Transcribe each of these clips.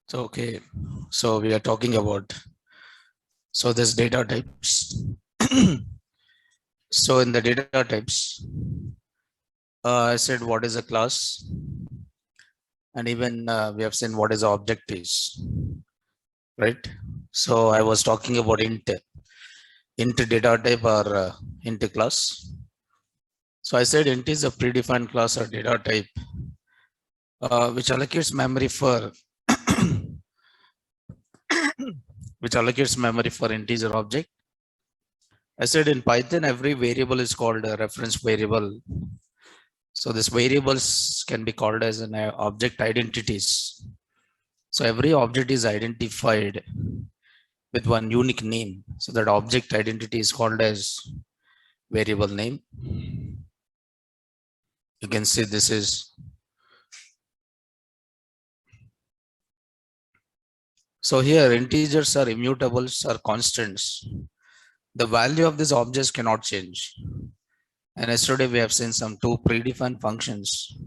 So, okay, so we are talking about, so this data types. So in the data types, I said what is a class, and even we have seen what is object is, right? So I was talking about int data type or int class. So I said int is a predefined class or data type which allocates memory for which allocates memory for integer object. I said in Python every variable is called a reference variable. So these variables can be called as an object identities. So every object is identified with one unique name. So that object identity is called as variable name. You can see this is. So here integers are immutables or constants. The value of these objects cannot change. And yesterday we have seen some two predefined functions.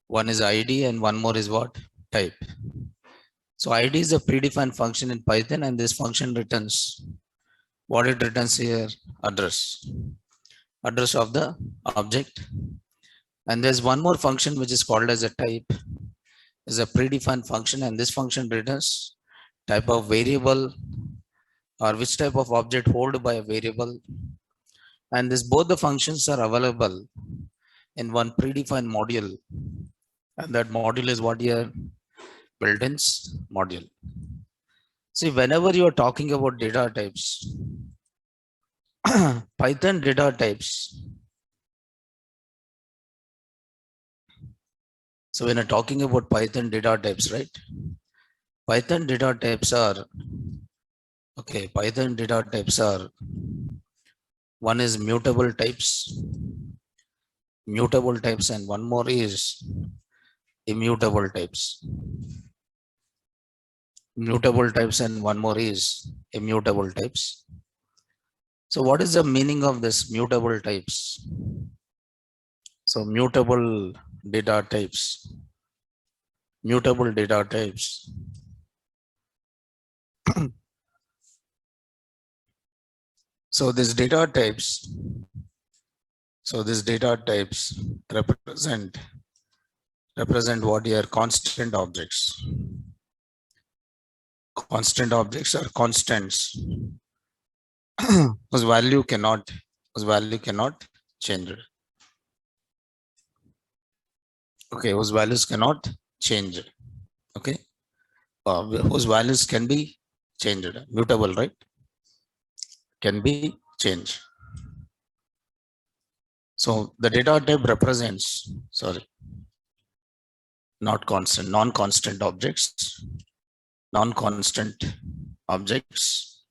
One is ID and one more is what? Type. So ID is a predefined function in Python, and this function returns what it returns here: address of the object. And there's one more function which is called as a type, is a predefined function, and this function returns type of variable or which type of object held by a variable. And this both the functions are available in one predefined module, and that module is what here? Built-in module. See, whenever you are talking about data types, Python data types. So when I'm talking about Python data types, right? Python data types are, okay, Python data types are, one is mutable types, and one more is immutable types. Mutable types and one more is immutable types. So what is the meaning of this mutable types? So mutable data types. Mutable data types. So these data types, represent what here? Constant objects. Constant objects are constants whose value cannot change. Okay, whose values cannot change. Okay, whose values can be changed. Mutable, right? Can be changed. So the data type represents, sorry, not constant, non-constant objects, non-constant objects,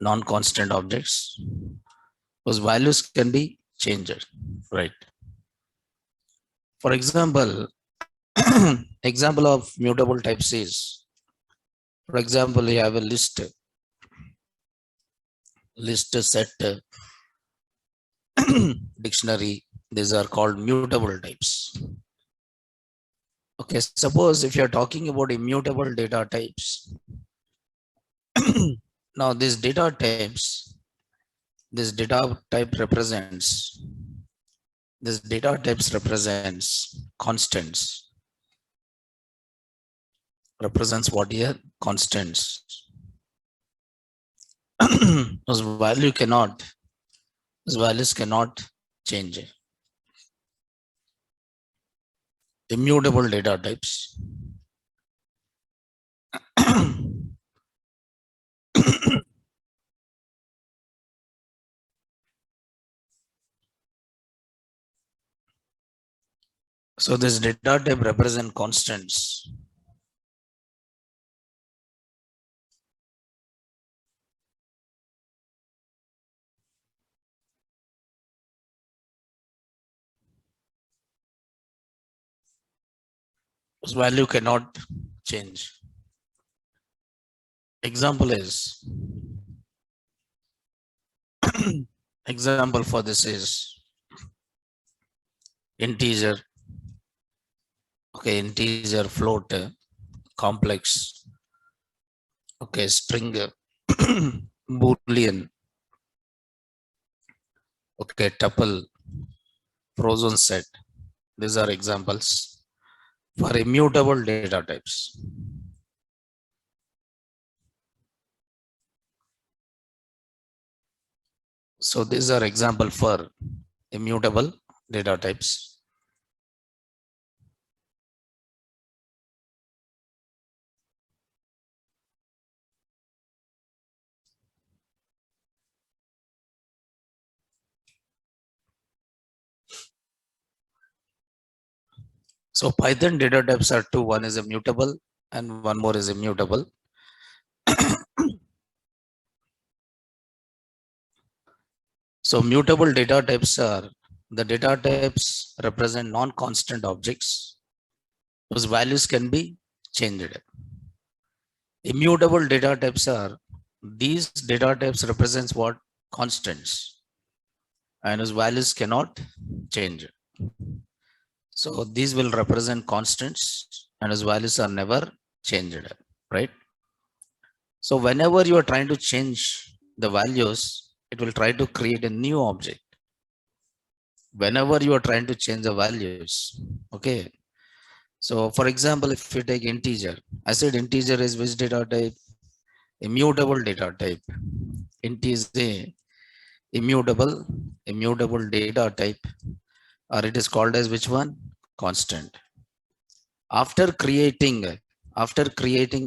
non-constant objects whose values can be changed, right? For example, example of mutable types is, for example, you have a list set, dictionary. These are called mutable types. Okay, suppose if you're talking about immutable data types, now this data type represents This data types represents what here? Constants. Those values cannot change. Immutable data types. So this data type represent constants. Whose value cannot change. Example is example for this is integer. Okay, integer, float, complex. Okay, string, boolean. Okay, tuple, frozen set. These are examples for immutable data types. So these are example for immutable data types. So Python data types are two. One is immutable and one more is immutable. So mutable data types are the data types represent non-constant objects whose values can be changed. Immutable data types are these data types represents what? Constants and whose values cannot change. So these will represent constants and whose values are never changed, right? So whenever you are trying to change the values, it will try to create a new object. Whenever you are trying to change the values, okay. So for example, if you take integer, I said integer is which data type? Immutable data type. Int is a immutable data type, or it is called as which one? Constant. After creating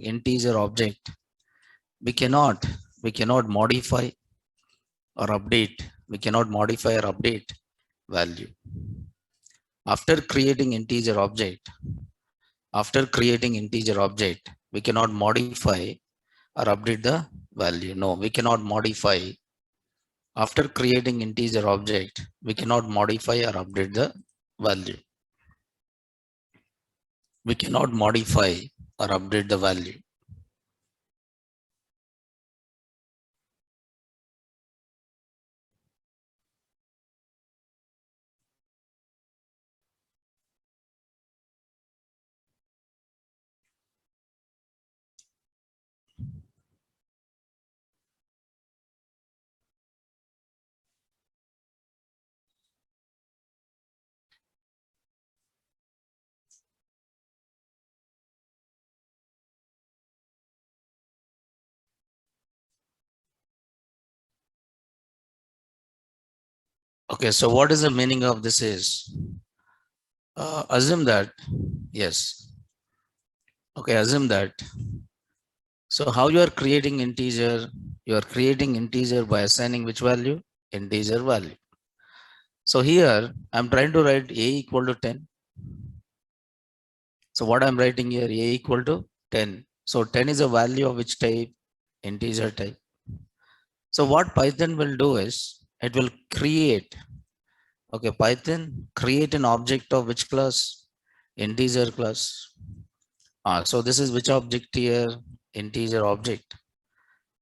integer object, we cannot modify or update. We cannot modify or update value. After creating integer object, we cannot modify or update the value. No, we cannot modify. After creating integer object, we cannot modify or update the value. We cannot modify or update the value. Okay, so what is the meaning of this is? Assume that, yes. Okay, assume that. So how you are creating integer? You are creating integer by assigning which value? Integer value. So here I'm trying to write a equal to 10. So what I'm writing here, a equal to 10. So 10 is a value of which type? Integer type. So what Python will do is it will create, okay, Python create an object of which class? Integer class. So this is which object here? Integer object.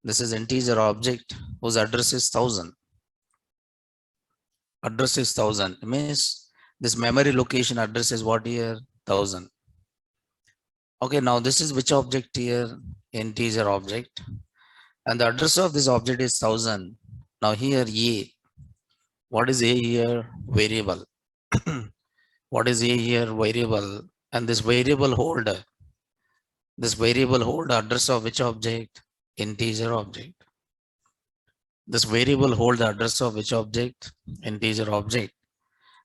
This is integer object whose address is 1000. Address is 1000. Means this memory location address is what here? 1000. Okay, now this is which object here? Integer object. And the address of this object is 1000. Now here a. What is a here? Variable. What is A here? Variable. And this variable hold address of which object? Integer object. This variable hold the address of which object? Integer object.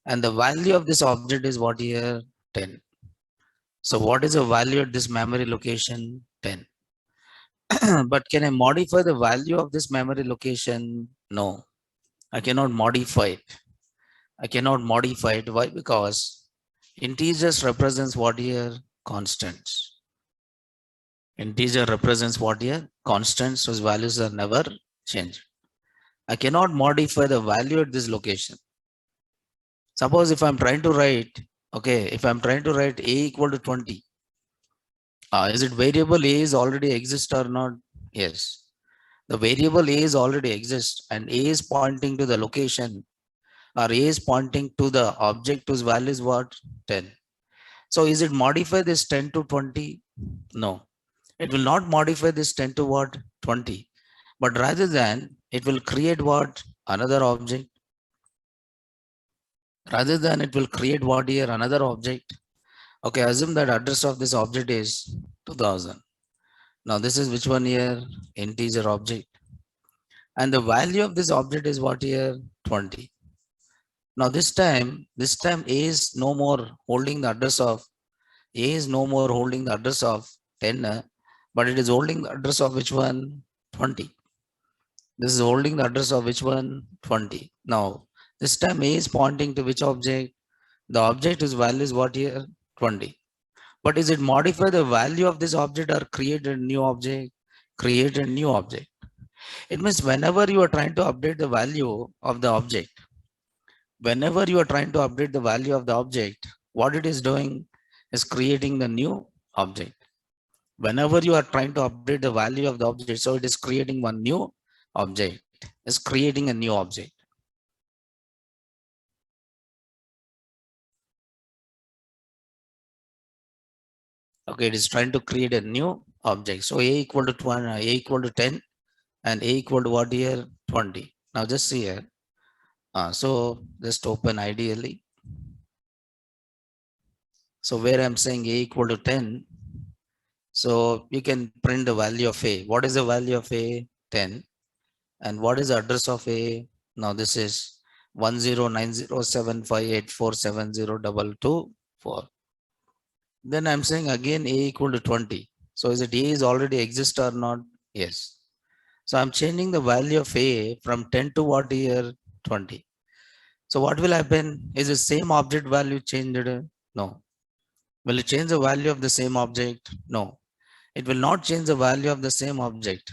And the value of this object is what here? 10. So what is the value at this memory location? 10. But can I modify the value of this memory location? No, I cannot modify it. I cannot modify it. Why? Because integers represents what here? Constants. Integer represents what here? Constants whose values are never changed. I cannot modify the value at this location. Suppose if I'm trying to write, okay, if I'm trying to write a equal to 20, is it variable a is already exist or not? Yes. The variable a is already exists and a is pointing to the location or a is pointing to the object whose value is what? 10. So is it modify this 10 to 20? No. It will not modify this 10 to what? 20. But rather than it will create what? Another object. Rather than it will create what here? Another object. Okay, assume that address of this object is 2000. Now this is which one here? Integer object. And the value of this object is what here? 20. Now this time A is no more holding the address of A is no more holding the address of 10, but it is holding the address of which one? 20. This is holding the address of which one? 20. Now this time A is pointing to which object? The object is value is what here? 20. But is it modify the value of this object or create a new object? Create a new object. It means whenever you are trying to update the value of the object, whenever you are trying to update the value of the object, what it is doing is creating the new object. Whenever you are trying to update the value of the object, so it is creating one new object, is creating a new object. Okay, it is trying to create a new object. So a equal to 20, a equal to 10 and a equal to what here? 20. Now just see here. So just open ideally. So where I'm saying a equal to 10, so you can print the value of a. What is the value of a? 10. And what is the address of a? Now this is 10907584702224. Then I'm saying again a equal to 20. So is it a is already exist or not? Yes. So I'm changing the value of a from 10 to what here? 20. So what will happen? Is the same object value changed? No. Will it change the value of the same object? No. It will not change the value of the same object.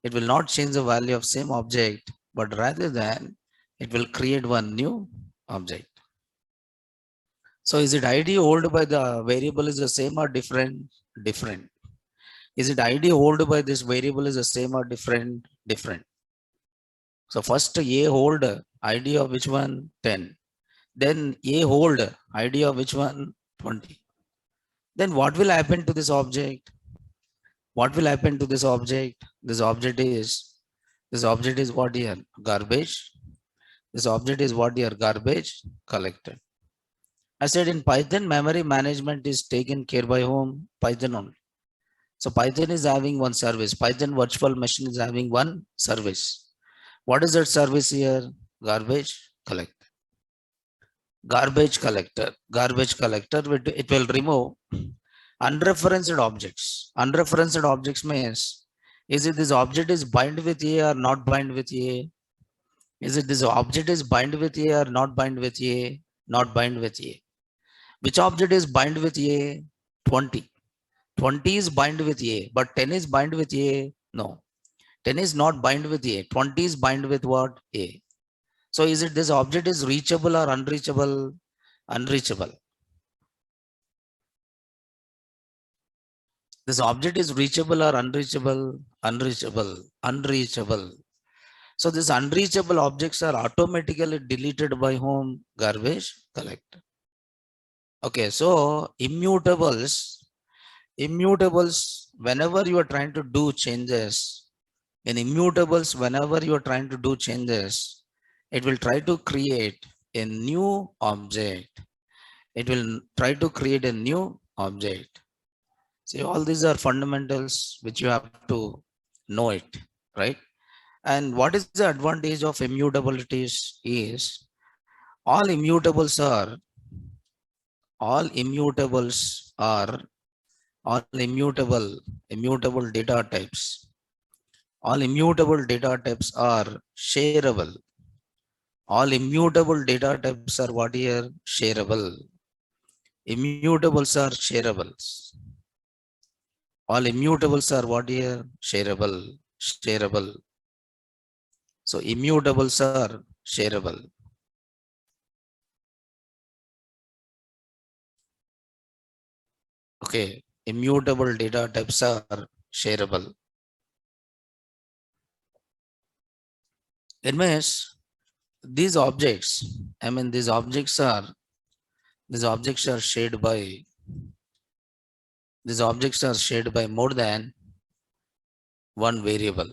It will not change the value of same object, but rather than it will create one new object. So is it ID hold by the variable is the same or different? Different. Is it ID hold by this variable is the same or different? Different. So first A hold ID of which one? 10. Then A hold ID of which one? 20. Then what will happen to this object? What will happen to this object? This object is what here? Garbage. This object is what here? Garbage collected. I said in Python, memory management is taken care by whom? Python only. So Python is having one service. Python virtual machine is having one service. What is that service here? Garbage collector. Garbage collector. Garbage collector, it will remove unreferenced objects. Unreferenced objects means, is it this object is bind with A or not bind with A? Is it this object is bind with A or not bind with A? Not bind with A. Which object is bind with A? 20. 20 is bind with A, but 10 is bind with A? No. 10 is not bind with A. 20 is bind with what? A. So is it this object is reachable or unreachable? Unreachable. This object is reachable or unreachable? Unreachable. Unreachable. So these unreachable objects are automatically deleted by whom? Garbage collector. Okay, so immutables, whenever you are trying to do changes, in immutables, whenever you are trying to do changes, it will try to create a new object. It will try to create a new object. See, all these are fundamentals which you have to know it, right? And what is the advantage of immutabilities is all immutables are all immutables are all immutable data types. All immutable data types are shareable. All immutable data types are what here? Shareable. Immutables are shareables. All immutables are what here? Shareable. Shareable. So immutables are shareable. Okay. Immutable data types are shareable. It means these objects, these objects are shared by more than one variable.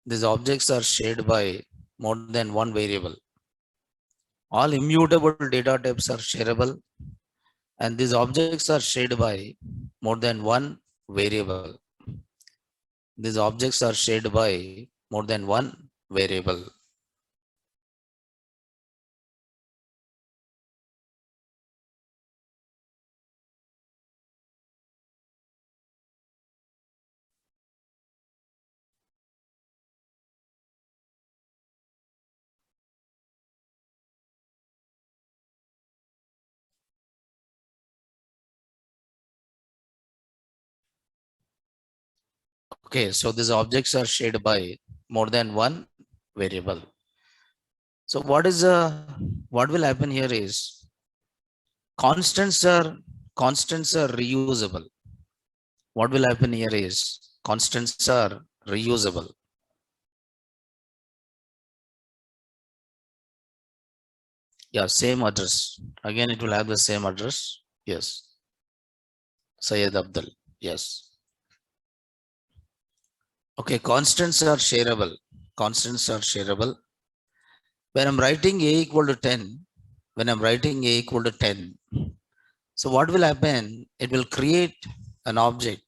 These objects are shared by more than one variable. All immutable data types are shareable, and these objects are shared by more than one variable. These objects are shared by more than one variable. Okay, so these objects are shared by more than one variable. So what will happen here is constants are reusable. What will happen here is constants are reusable. Yeah, same address. Again, it will have the same address. Yes. Syed Abdul. Yes. Okay, constants are shareable. Constants are shareable. When I'm writing a equal to 10, when I'm writing a equal to 10, so what will happen? It will create an object.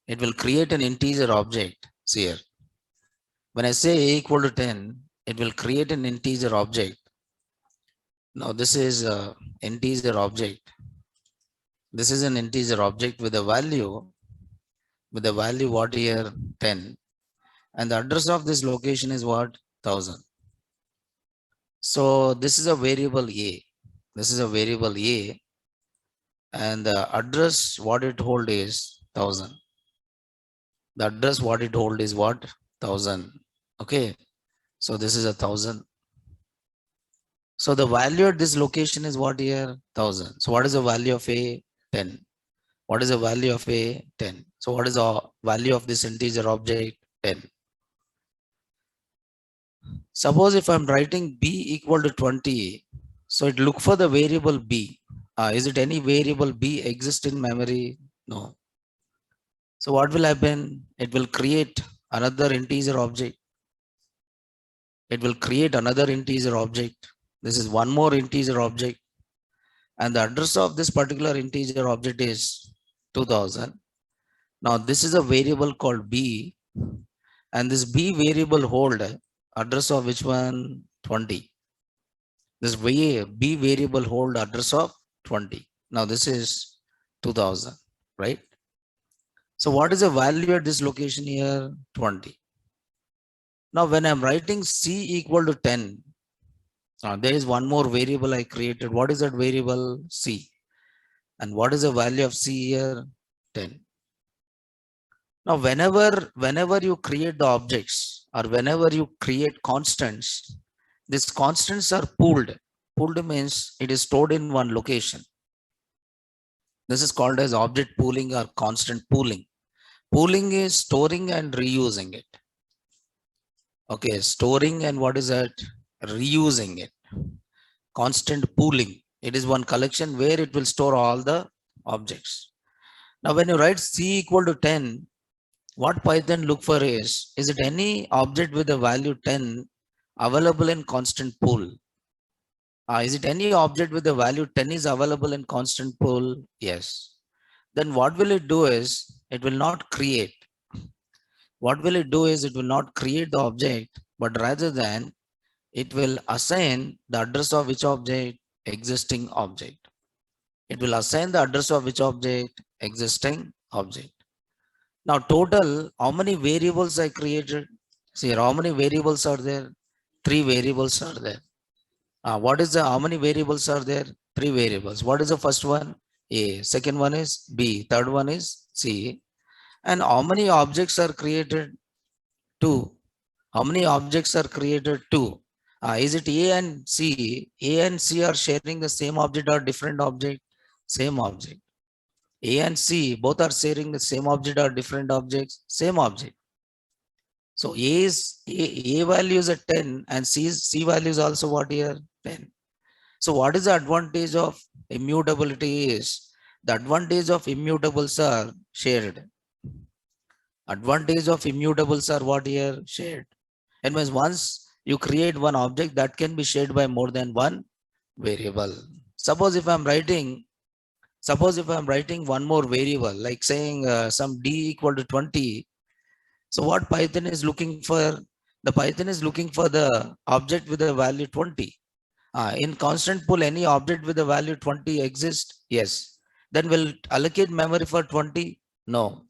It will create an integer object. See here. When I say a equal to 10, it will create an integer object. Now this is an integer object. This is an integer object with a value what here 10, and the address of this location is what 1000. So this is a variable a. This is a variable a, and the address what it hold is 1000. The address what it hold is what 1000. Okay, so this is 1000. So the value at this location is what here 1000. So what is the value of a 10? What is the value of a 10? So what is the value of this integer object 10? Suppose if I'm writing b equal to 20, so it look for the variable b. Is it any variable b exist in memory? No. So what will happen? It will create another integer object. It will create another integer object. This is one more integer object. And the address of this particular integer object is 2000. Now this is a variable called b, and this b variable hold address of which one? 20. This b variable hold address of 20. Now this is 2000, right? So what is the value at this location here? 20. Now when I'm writing c equal to 10, there is one more variable I created. What is that variable? C. And what is the value of c here? 10. Now whenever you create the objects, or whenever you create constants, these constants are pooled. Pooled means it is stored in one location. This is called as object pooling or constant pooling. Pooling is storing and reusing it. Okay, storing and what is that? Reusing it. Constant pooling. It is one collection where it will store all the objects. Now when you write c equal to 10, what Python look for is it any object with a value 10 available in constant pool. Is it any object with the value 10 is available in constant pool? Yes. Then what will it do is it will not create. What will it do is it will not create the object, but rather than it will assign the address of which object? Existing object. It will assign the address of which object? Existing object. Now total, how many variables I created? See here, how many variables are there? Three variables are there. What is the, how many variables are there? Three variables. What is the first one? A. Second one is B. Third one is C. And how many objects are created? Two. How many objects are created? Two. Is it A and C? A and C are sharing the same object or different object? Same object. A and C both are sharing the same object or different objects? Same object. So A value is at 10 and C value is also what here? 10. So what is the advantage of immutability is the advantage of immutables are shared. Advantage of immutables are what here? Shared. And once you create one object that can be shared by more than one variable. Suppose if I'm writing one more variable, like saying some d equal to 20. So what Python is looking for? The Python is looking for the object with the value 20. In constant pool, any object with the value 20 exists? Yes. Then will allocate memory for 20? No.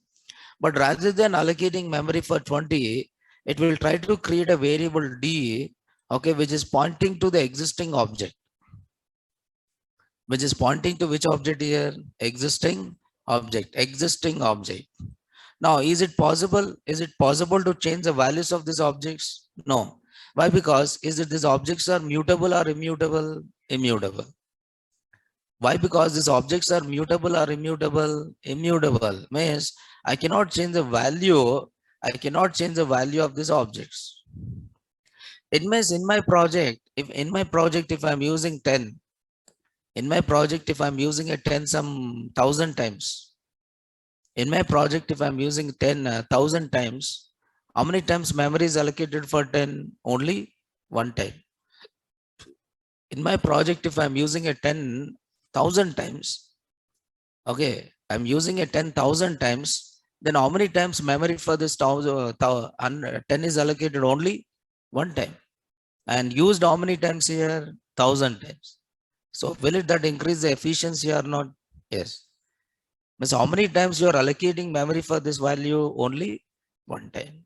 But rather than allocating memory for 20, it will try to create a variable d, okay, which is pointing to the existing object. Which is pointing to which object here? Existing object. Existing object. Now, is it possible? Is it possible to change the values of these objects? No. Why? Because is it these objects are mutable or immutable? Immutable. Why? Because these objects are mutable or immutable? Immutable. Means I cannot change the value. I cannot change the value of these objects. It means in my project, if I'm using 10, in my project, if I'm using a 10 some thousand times, in my project, if I'm using 10,000 times, how many times memory is allocated for 10? Only one time. In my project, if I'm using a 10,000 times, okay, I'm using a 10,000 times, then how many times memory for this 10 is allocated? Only one time. And used how many times here? 1,000 times. So will it that increase the efficiency or not? Yes. Means how many times you are allocating memory for this value? Only one time.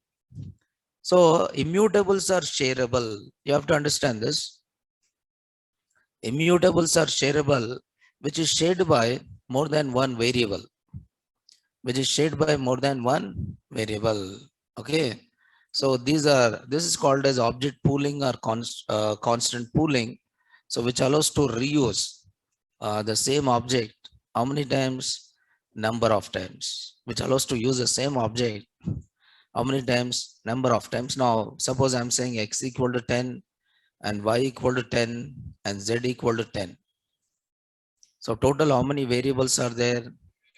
So immutables are shareable. You have to understand this. Immutables are shareable, which is shared by more than one variable. Which is shared by more than one variable. Okay. So this is called as object pooling or constant pooling. So which allows to reuse the same object. How many times? Number of times. Which allows to use the same object. How many times? Number of times. Now, suppose I'm saying x equal to 10 and y equal to 10 and z equal to 10. So total how many variables are there?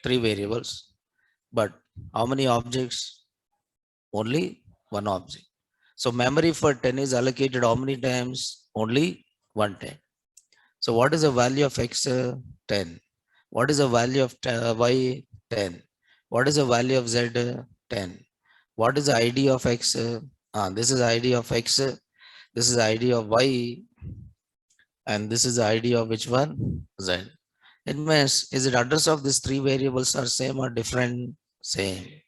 Three variables. But how many objects? Only one object. So memory for 10 is allocated how many times? Only one time. So what is the value of x? 10. What is the value of y? 10. What is the value of z? 10. What is the ID of x? This is ID of x. This is ID of y. And this is the ID of which one? Z. It means, is it address of these three variables are same or different? Same.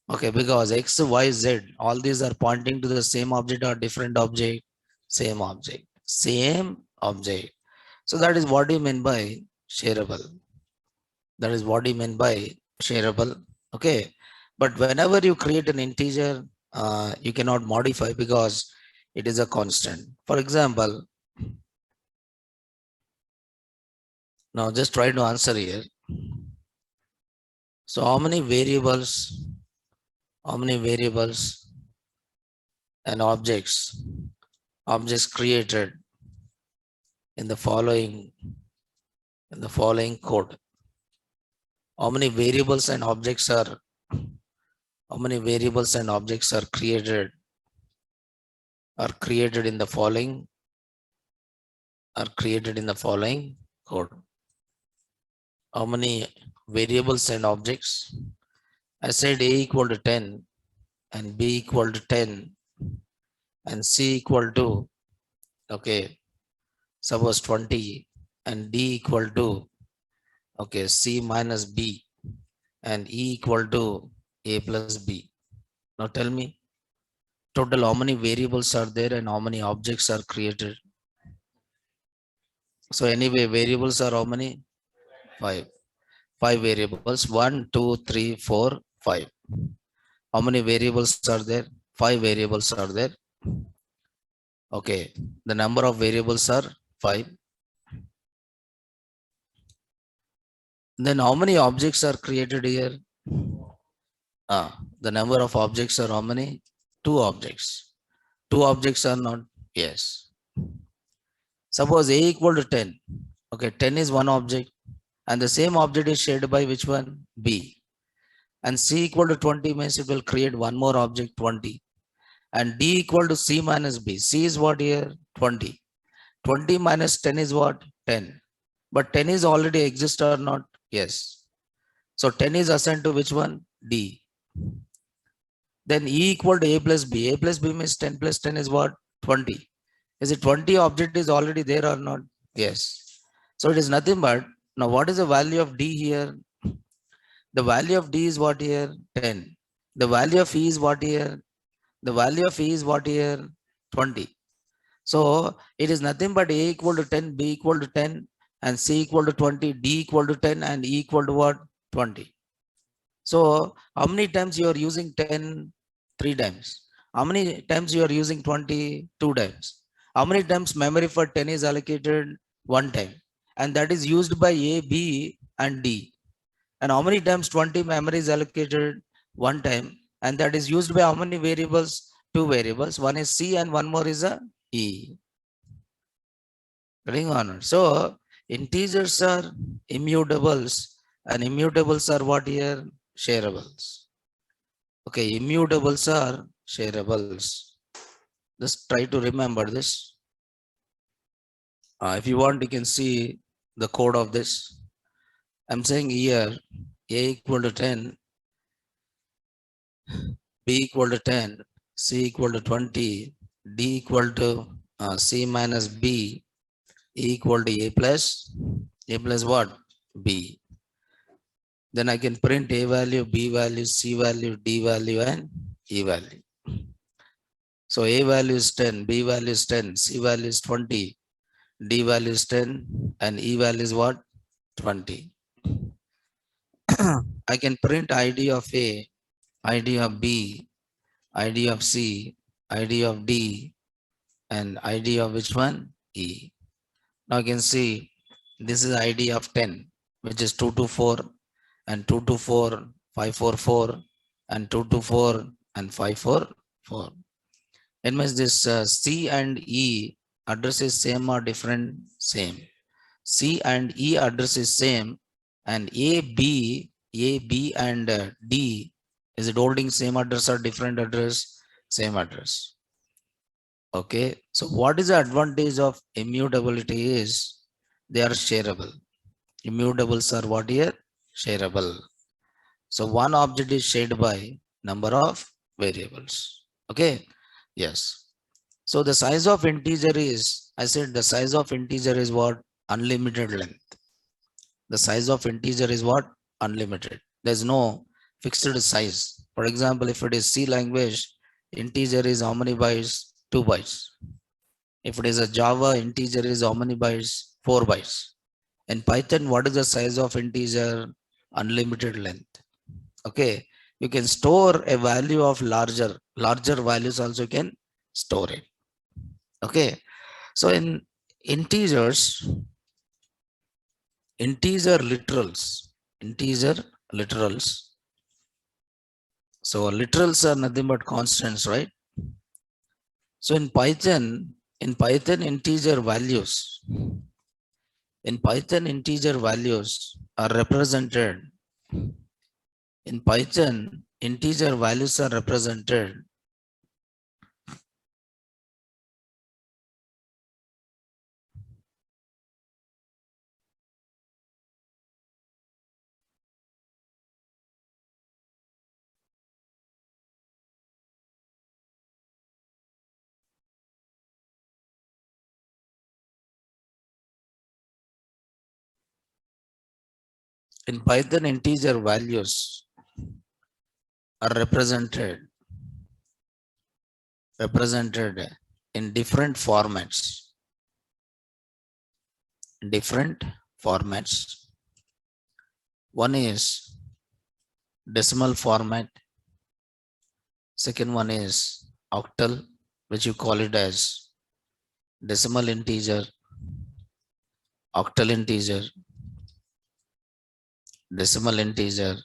Okay, because x, y, z, all these are pointing to the same object or different object? Same object. Same object. So that is what you mean by shareable. That is what you mean by shareable. Okay. But whenever you create an integer, you cannot modify because it is a constant. For example, now just try to answer here. So how many variables and objects created in the following code? How many variables and objects are created are created in the following code. How many variables and objects? I said A equal to 10 and B equal to 10 and C equal to, okay, suppose 20 and D equal to, okay, C minus B and E equal to A plus B. Now tell me, total how many variables are there and how many objects are created? So anyway, variables are how many? 5. 5 variables. 1, 2, 3, 4, 5. How many variables are there? 5 variables are there. Okay. The number of variables are 5. Then how many objects are created here? The number of objects are how many? 2 objects. 2 objects are not? Yes. Suppose A equal to 10. Okay, 10 is one object and the same object is shared by which one? B. And C equal to 20 means it will create one more object 20. And D equal to C minus B. C is what here? 20. 20 minus 10 is what? 10. But 10 is already exist or not? Yes. So 10 is assigned to which one? D. Then E equal to A plus B. A plus B means 10 plus 10 is what? 20. Is it 20 object is already there or not? Yes. So it is nothing but, now what is the value of D here? The value of D is what here? 10. The value of E is what here? The value of E is what here? 20. So it is nothing but A equal to 10, B equal to 10, and C equal to 20, D equal to 10, and E equal to what? 20. So how many times you are using 10? 3 times. How many times you are using 20? 2 times. How many times memory for 10 is allocated? 1 time. And that is used by A, B, and D. And how many times 20 memory is allocated? 1 time. And that is used by how many variables? 2 variables. One is C and one more is a E. Getting on. So integers are immutables and immutables are what here? Shareables. Okay, immutables are shareables. Just try to remember this. If you want, you can see the code of this. I'm saying here A equal to 10, B equal to 10, C equal to 20, D equal to C minus B, E equal to A plus what? B. Then I can print A value, B value, C value, D value, and E value. So A value is 10, B value is 10, C value is 20, D value is 10, and E value is what? 20. I can print ID of A, ID of B, ID of C, ID of D, and ID of which one? E. Now you can see this is ID of 10, which is 224 and 224, 544 and 224 and 544. It means this C and E address is same or different? Same. C and E address is same, and A, B and D, is it holding same address or different address? Same address. Okay. So what is the advantage of immutability is they are shareable. Immutables are what here? Shareable. So one object is shared by number of variables. Okay. Yes. So the size of integer is, I said the size of integer is what? Unlimited length. The size of integer is what? Unlimited. There's no fixed size. For example, if it is C language, integer is how many bytes? 2 bytes. If it is a Java, integer is how many bytes? 4 bytes. In Python, what is the size of integer? Unlimited length. Okay. You can store a value of larger values also can store it. Okay. So in integers, integer literals. So literals are nothing but constants, right? So in Python integer values, are represented. In Python, integer values are represented In Python, integer values are represented in different formats. Different formats. One is decimal format. Second one is octal, which you call it as decimal integer, octal integer, decimal integer,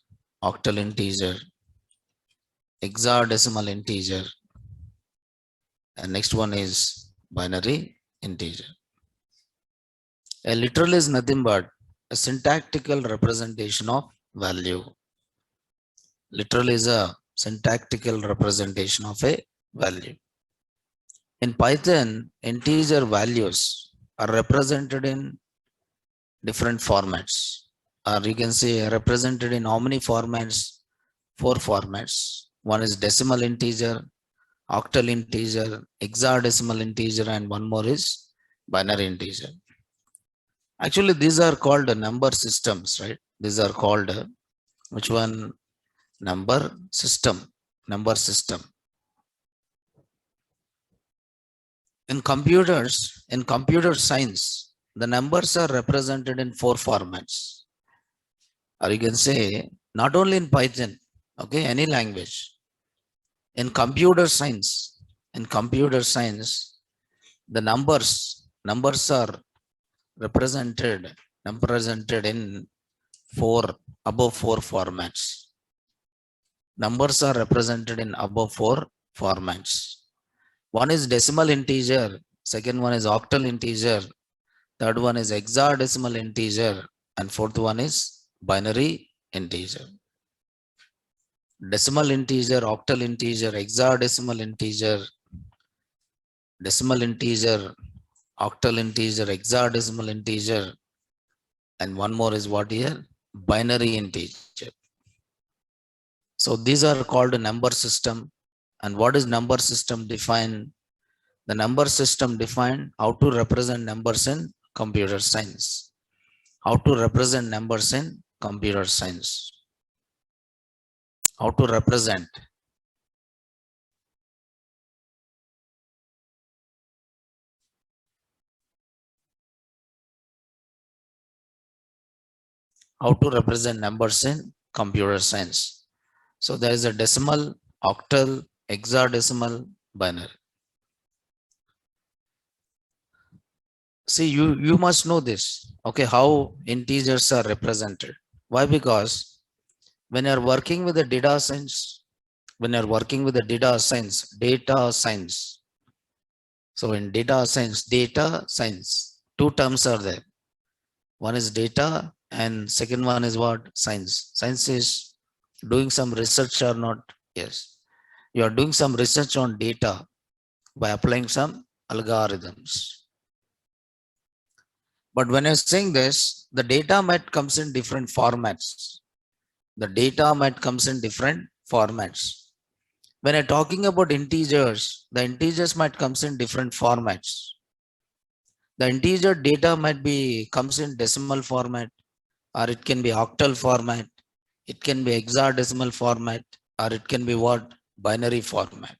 octal integer, hexadecimal integer, and next one is binary integer. A literal is nothing but a syntactical representation of value. Literal is a syntactical representation of a value. In Python, integer values are represented in different formats, or you can say represented in how many formats? 4 formats. One is decimal integer, octal integer, hexadecimal integer, and one more is binary integer. Actually, these are called number systems, right? These are called which one? Number system. Number system. In computer science, the numbers are represented in 4 formats. Or you can say not only in Python, okay, any language. In computer science, the numbers are represented in above four formats. Numbers are represented in above 4 formats. One is decimal integer, second one is octal integer, third one is hexadecimal integer, and fourth one is binary integer. Decimal integer, octal integer, hexadecimal integer, decimal integer, octal integer, hexadecimal integer, and one more is what here? Binary integer. So these are called a number system. And what is number system defined? The number system defined how to represent numbers in computer science. How to represent numbers in computer science. How to represent. How to represent numbers in computer science. So there is a decimal, octal, hexadecimal, binary. See, you must know this. Okay, how integers are represented. Why? Because when you're working with the data science, data science. So in data science, 2 terms are there. One is data and second one is what? Science. Science is doing some research or not? Yes. You are doing some research on data by applying some algorithms. But when you're saying this, the data might comes in different formats. The data might comes in different formats. When you're talking about integers, the integers might comes in different formats. The integer data might be comes in decimal format, or it can be octal format, it can be hexadecimal format, or it can be what? Binary format.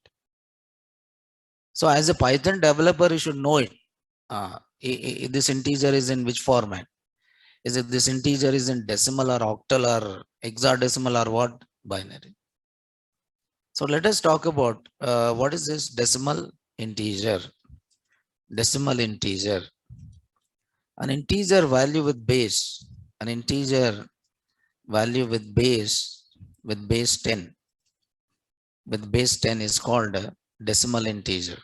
So as a Python developer, you should know it. This integer is in which format? Is it this integer is in decimal or octal or hexadecimal or what? Binary. So let us talk about what is this decimal integer? Decimal integer. An integer value with base. An integer value with base 10. With base 10 is called a decimal integer.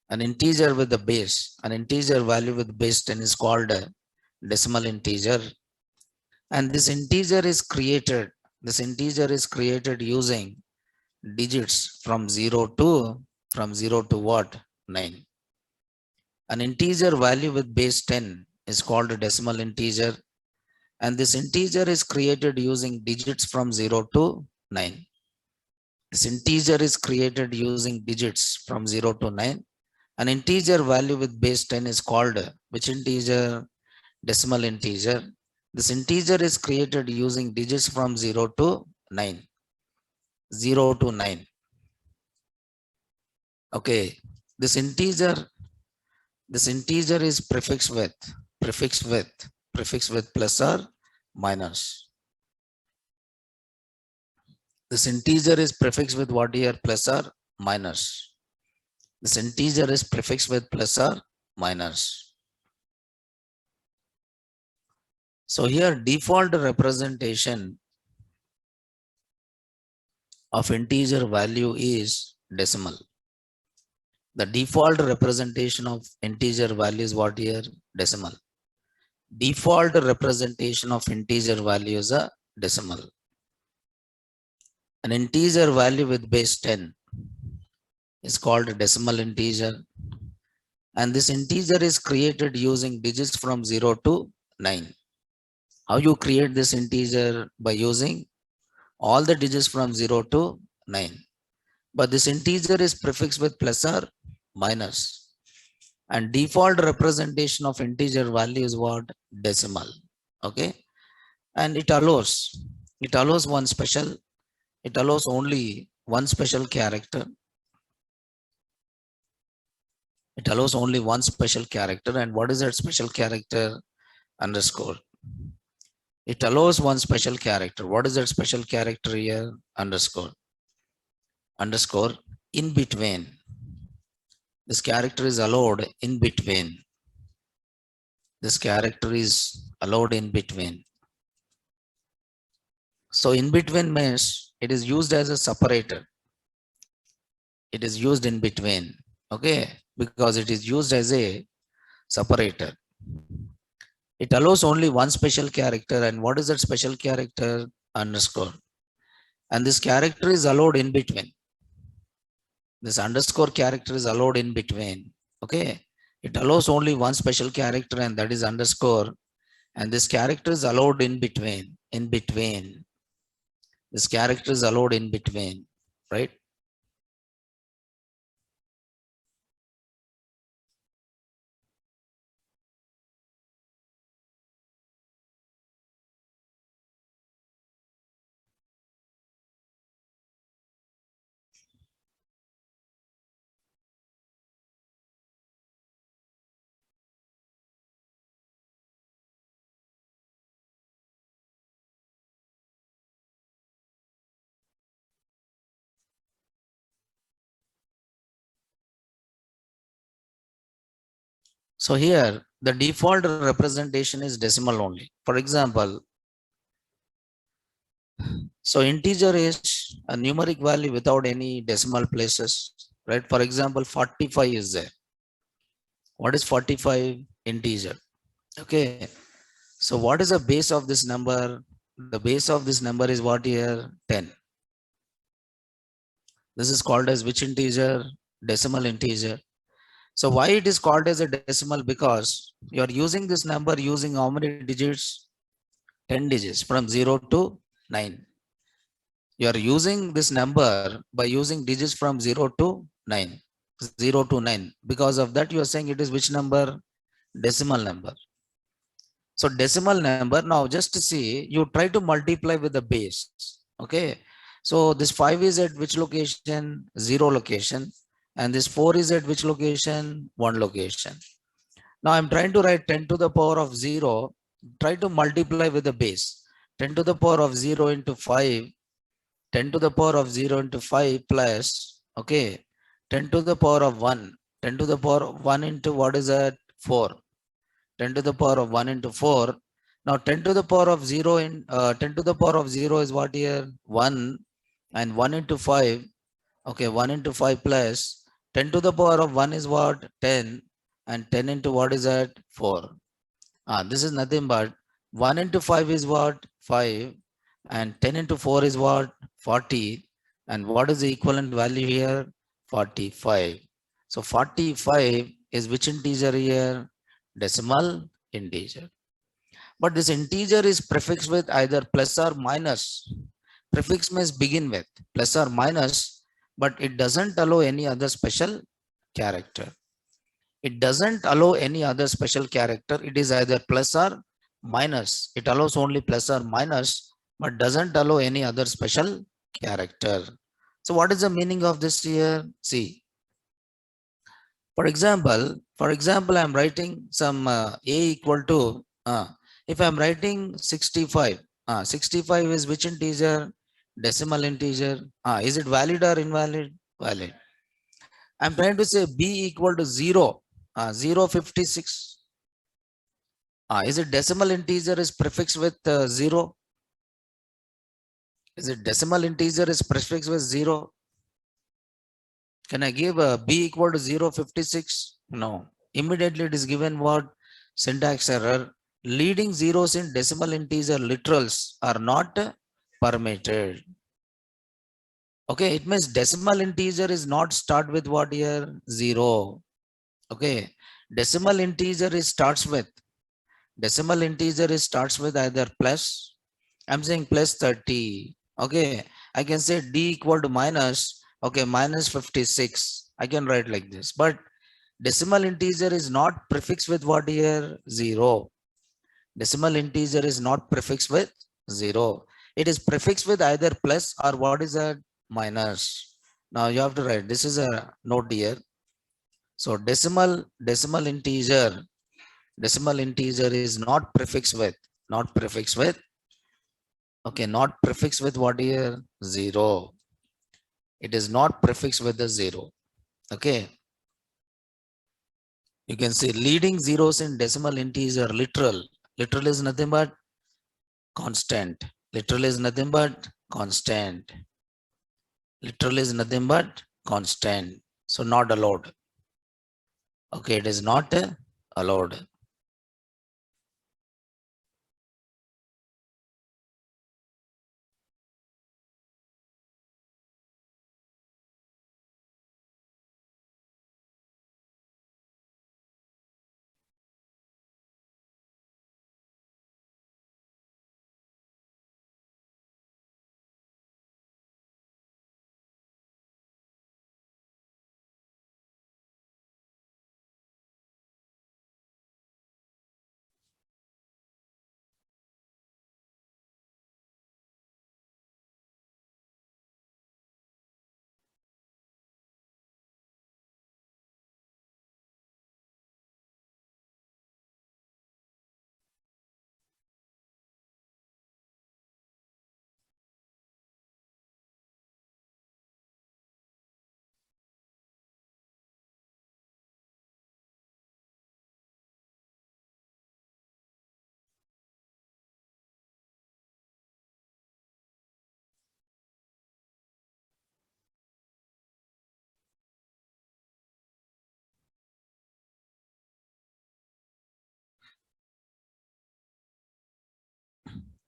An integer with the base. An integer value with base 10 is called a decimal integer. And this integer is created. This integer is created using digits from 0 to what? 9. An integer value with base 10 is called a decimal integer, and this integer is created using digits from 0 to 9. This integer is created using digits from 0 to 9. An integer value with base 10 is called which integer? Decimal integer. This integer is created using digits from 0 to 9. 0 to 9. Okay. This integer is prefixed with plus or minus. This integer is prefixed with what here? Plus or minus. This integer is prefixed with plus or minus. So here default representation of integer value is decimal. The default representation of integer value is what here? Decimal. Default representation of integer value is a decimal. An integer value with base 10 is called a decimal integer. And this integer is created using digits from 0 to 9. How you create this integer? By using all the digits from 0 to 9. But this integer is prefixed with plus or minus. And default representation of integer value is what? Decimal. Okay. And it allows only one special character. It allows only one special character. And what is that special character? Underscore. It allows one special character. What is that special character here? Underscore. Underscore in between. This character is allowed in between. This character is allowed in between. So in between means it is used as a separator. It is used in between. Okay. Because it is used as a separator. It allows only one special character. And what is that special character? Underscore. And this character is allowed in between. This underscore character is allowed in between. Okay. It allows only one special character, and that is underscore. And this character is allowed in between. In between. This character is allowed in between. Right? So here the default representation is decimal only. For example, so integer is a numeric value without any decimal places, right? For example, 45 is there. What is 45? Integer. Okay. So what is the base of this number? The base of this number is what here? 10. This is called as which integer? Decimal integer. So why it is called as a decimal? Because you are using this number using how many digits? 10 digits from 0 to 9. You are using this number by using digits from 0 to 9. 0 to 9. Because of that, you are saying it is which number? Decimal number. So decimal number, now just to see, you try to multiply with the base. Okay. So this 5 is at which location? 0 location. And this 4 is at which location? 1 location. Now I'm trying to write 10 to the power of 0. Try to multiply with the base. 10 to the power of 0 into 5. 10 to the power of 0 into 5 plus, okay, 10 to the power of 1. 10 to the power of 1 into what is that? 4. 10 to the power of 1 into 4. Now 10 to the power of 0 in 10 to the power of 0 is what here? 1, and 1 into 5. Okay, 1 into 5 plus 10 to the power of 1 is what? 10, and 10 into what is that? 4. This is nothing but 1 into 5 is what? 5, and 10 into 4 is what? 40. And what is the equivalent value here? 45. So 45 is which integer here? Decimal integer. But this integer is prefixed with either plus or minus. Prefix means begin with plus or minus, but it doesn't allow any other special character. It doesn't allow any other special character. It is either plus or minus. It allows only plus or minus, but doesn't allow any other special character. So what is the meaning of this here? See, for example, I'm writing some a equal to, if I'm writing 65, 65 is which integer? Decimal integer. Is it valid or invalid? Valid. I'm trying to say b equal to 0, 056. Is it decimal integer is prefixed with 0? Is it decimal integer is prefixed with 0? Can I give b equal to 056? No. Immediately it is given what? Syntax error. Leading zeros in decimal integer literals are not permitted. Okay, it means decimal integer is not start with what here? 0. Okay, decimal integer is starts with either plus. I'm saying plus 30. Okay, I can say d equal to minus. Okay, minus 56. I can write like this. But decimal integer is not prefixed with what here? 0. Decimal integer is not prefixed with 0. It is prefixed with either plus or what is that? Minus. Now you have to write. This is a note here. So decimal integer is not prefixed with, not prefixed with, okay, not prefixed with what here? 0. It is not prefixed with the 0. Okay. You can see leading zeros in decimal integer literal. Literal is nothing but constant. Literal is nothing but constant. Literal is nothing but constant. So not allowed. Okay, it is not allowed.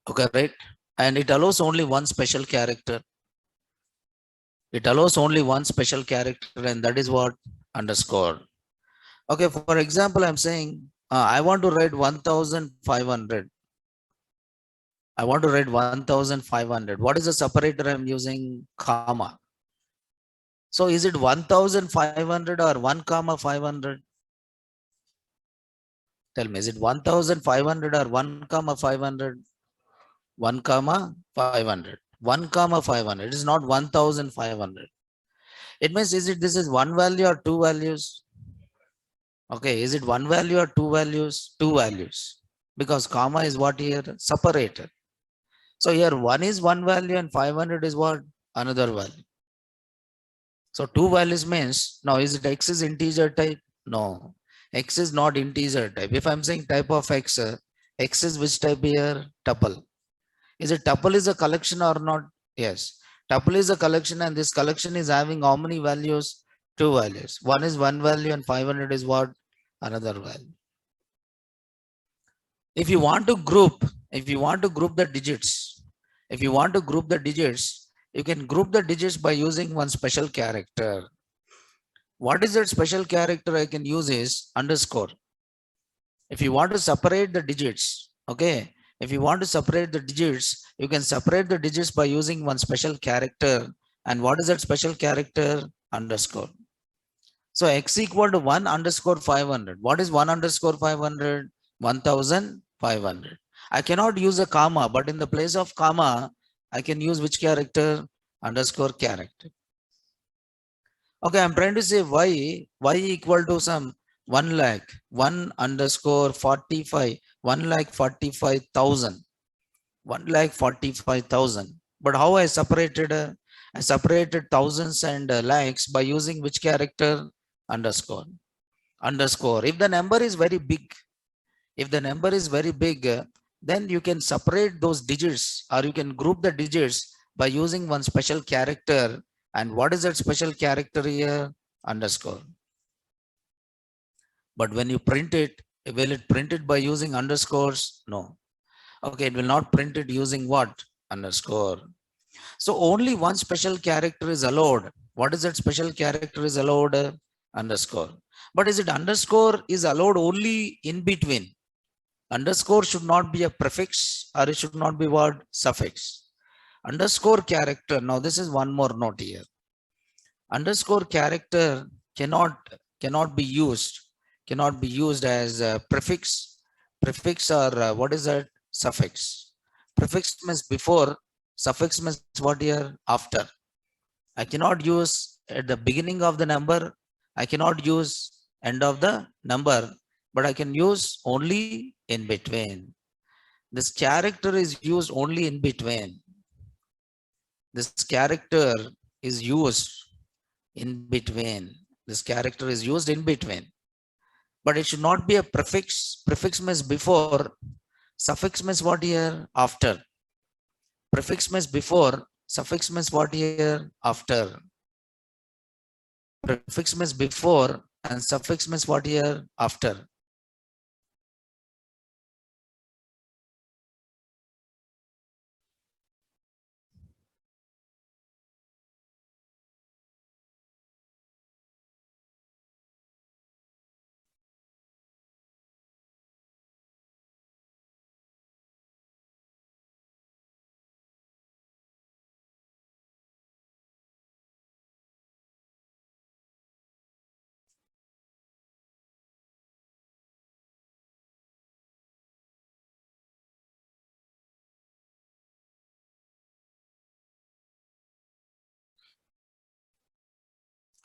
Okay, right? And it allows only one special character. It allows only one special character, and that is what? Underscore. Okay, for example, I'm saying I want to write 1500. I want to write 1500. What is the separator I'm using? Comma. So is it 1500 or 1 comma 500? Tell me, is it 1500 or 1 comma 500? 1 comma 500. 1 comma 500. It is not 1500. It means this is one value or two values? Okay, is it one value or two values? Two values. Because comma is what here? Separator. So here 1 is one value and 500 is what? Another value. So two values means, now is it x is integer type? No, x is not integer type. If I'm saying type of x, x is which type here? Tuple. Is it tuple is a collection or not? Yes. Tuple is a collection, and this collection is having how many values? Two values. One is one value and 500 is what? Another value. If you want to group, the digits, you can group the digits by using one special character. What is that special character I can use is underscore. If you want to separate the digits, okay, if you want to separate the digits, you can separate the digits by using one special character. And what is that special character? Underscore. So x equal to 1 underscore 500. What is 1 underscore 500? 1000 500. I cannot use a comma, but in the place of comma, I can use which character? Underscore character. Okay, I'm trying to say y equal to some 1 lakh, 1 underscore 45, 1 lakh 45,000, 1 lakh 45,000. But how I separated thousands and lakhs by using which character? Underscore. Underscore. If the number is very big, then you can separate those digits or you can group the digits by using one special character. And what is that special character here? Underscore. But when you print it, will it print it by using underscores? No. Okay, it will not print it using what? Underscore. So only one special character is allowed. What is that special character is allowed? Underscore. But is it underscore is allowed only in between? Underscore should not be a prefix or it should not be what? Suffix. Underscore character. Now this is one more note here. Underscore character cannot be used as a prefix or what is that? Suffix. Prefix means before, suffix means what here? After. I cannot use at the beginning of the number. I cannot use end of the number, but I can use only in between. This character is used only in between. This character is used in between. This character is used in between. But it should not be a prefix. Prefix means before. Suffix means what here? After. Prefix means before. Suffix means what here? After. Prefix means before and suffix means what here? After.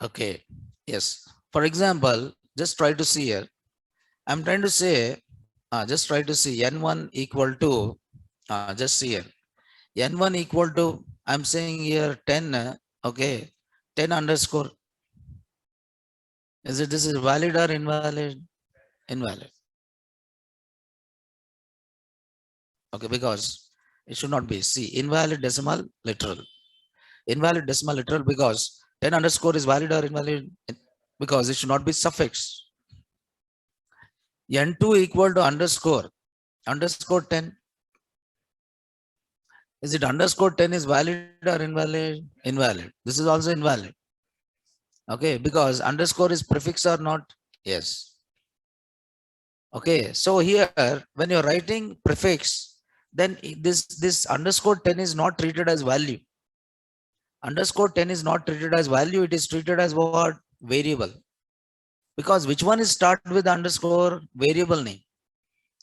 Okay. Yes. For example, just try to see here. I'm trying to say, just try to see n1 equal to, just see here. N1 equal to, I'm saying here 10, okay, 10 underscore. Is it this is valid or invalid? Invalid. Okay, because it should not be. See, invalid decimal literal. Invalid decimal literal because 10 underscore is valid or invalid because it should not be suffix. N2 equal to underscore 10. Is it underscore 10 is valid or invalid? Invalid. This is also invalid. Okay, because underscore is prefix or not? Yes. Okay, so here when you're writing prefix, then this underscore 10 is not treated as value. Underscore 10 is not treated as value, it is treated as what? Variable. Because which one is start with underscore? Variable name.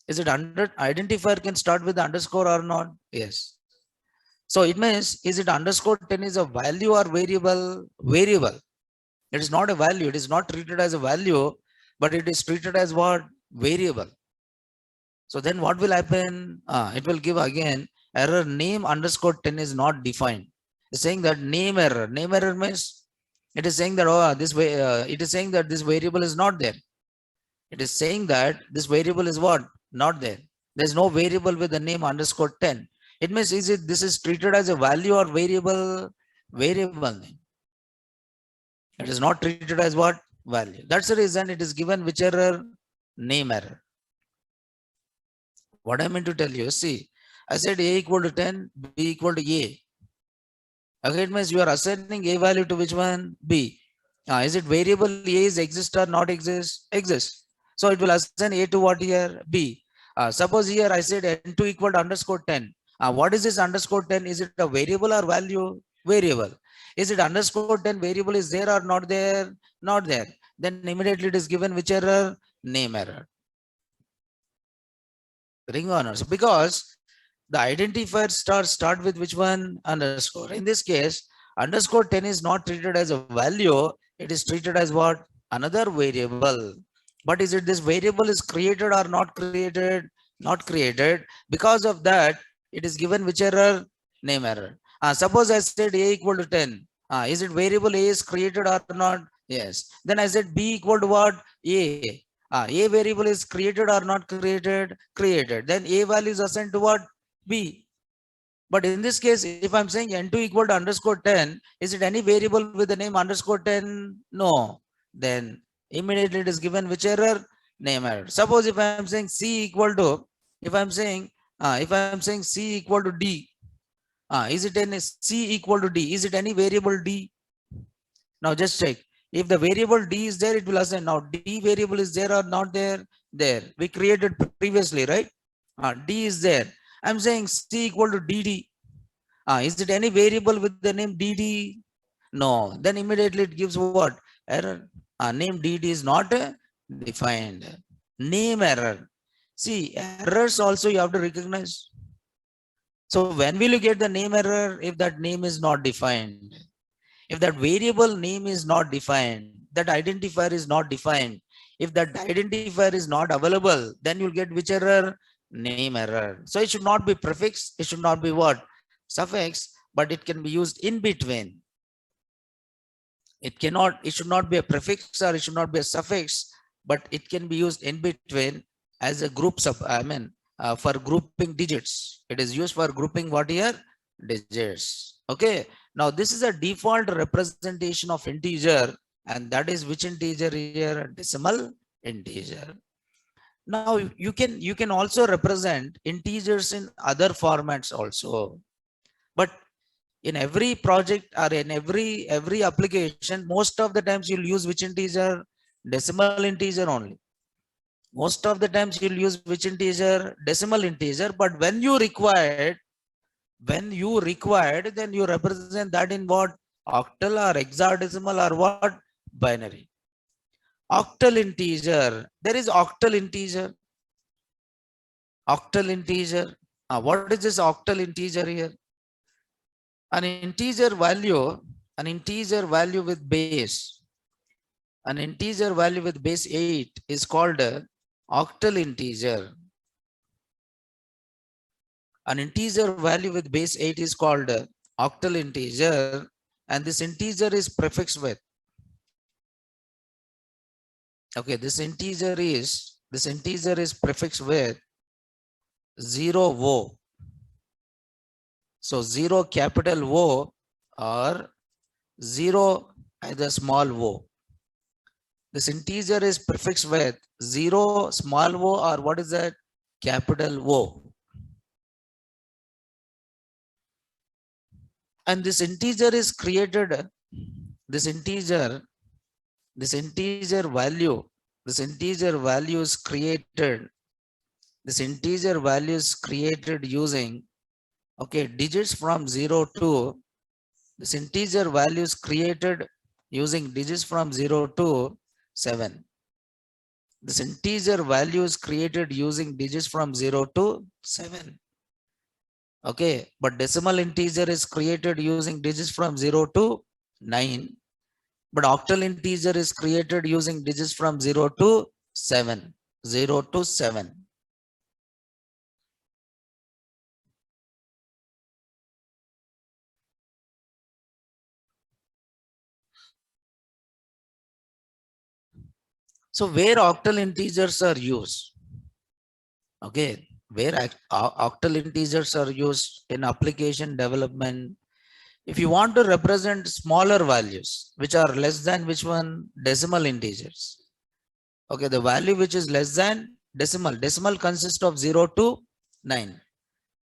Is it identifier can start with underscore or not? Yes. So it means, is it underscore 10 is a value or variable? Variable. It is not a value. It is not treated as a value, but it is treated as what? Variable. So then what will happen? It will give again error name underscore 10 is not defined. It's saying that name error. Name error means it is saying that this way it is saying that this variable is not there. It is saying that this variable is what? Not there. There's no variable with the name underscore 10. It means this is treated as a value or variable? Variable name. It is not treated as what? Value. That's the reason it is given which error? Name error. What I meant to tell you, see, I said A equal to 10, B equal to A. Okay, it means you are assigning A value to which one? B. Is it variable A is exist or not exist? Exist. So it will assign A to what here? B. Suppose here I said N2 equal to underscore 10. What is this underscore 10? Is it a variable or value? Variable. Is it underscore 10 variable is there or not there? Not there. Then immediately it is given which error? Name error. ring honors, because the identifier start with which one? Underscore. In this case, underscore 10 is not treated as a value. It is treated as what? Another variable. But is it this variable is created or not created? Not created. Because of that, it is given which error? Name error. Suppose I said a equal to 10. Is it variable a is created or not? Yes. Then I said b equal to what? A. A variable is created or not created? Created. Then a value is assigned to what? B. But in this case, if I'm saying n2 equal to underscore 10, is it any variable with the name underscore 10? No. Then immediately it is given which error? Name error. Suppose if I'm saying c equal to, if I'm saying c equal to d, is it any c equal to d? Is it any variable d? Now just check. If the variable d is there, it will assign. Now d variable is there or not there? There. We created previously, right? D is there. I'm saying c equal to dd. Is it any variable with the name dd? No. Then immediately it gives what? Error. Name dd is not defined. Name error. See, errors also you have to recognize. So when will you get the name error? If that name is not defined. If that variable name is not defined, that identifier is not defined. If that identifier is not available, then you'll get which error? Name error. So it should not be prefix. It should not be what? Suffix, but it can be used in between. It should not be a prefix or it should not be a suffix, but it can be used in between as a group for grouping digits. It is used for grouping what here? Digits. Okay. Now this is a default representation of integer, and that is which integer here? Decimal integer. Now you can also represent integers in other formats also. But in every project or in every application, most of the times you'll use which integer? Decimal integer only. Most of the times you'll use which integer? Decimal integer. But when you required, then you represent that in what? Octal or hexadecimal or what? Binary. Octal integer. There is octal integer. Octal integer. What is this octal integer here? An integer value with base. An integer value with base 8 is called a octal integer. An integer value with base 8 is called a octal integer, and this integer is prefixed with, okay, this integer is prefixed with 0 O. So 0 capital O or 0 either small o. This integer is prefixed with 0 small o or what is that? Capital O. And this integer is created, this integer value is created, using, okay, digits from 0 to, this integer value is created using digits from 0 to 7. This integer value is created using digits from 0 to 7. Okay, but decimal integer is created using digits from 0 to 9. But octal integer is created using digits from 0 to 7. 0 to 7. So where octal integers are used, okay, where octal integers are used in application development, if you want to represent smaller values, which are less than which one? Decimal integers. Okay, the value which is less than decimal. Decimal consists of 0 to 9.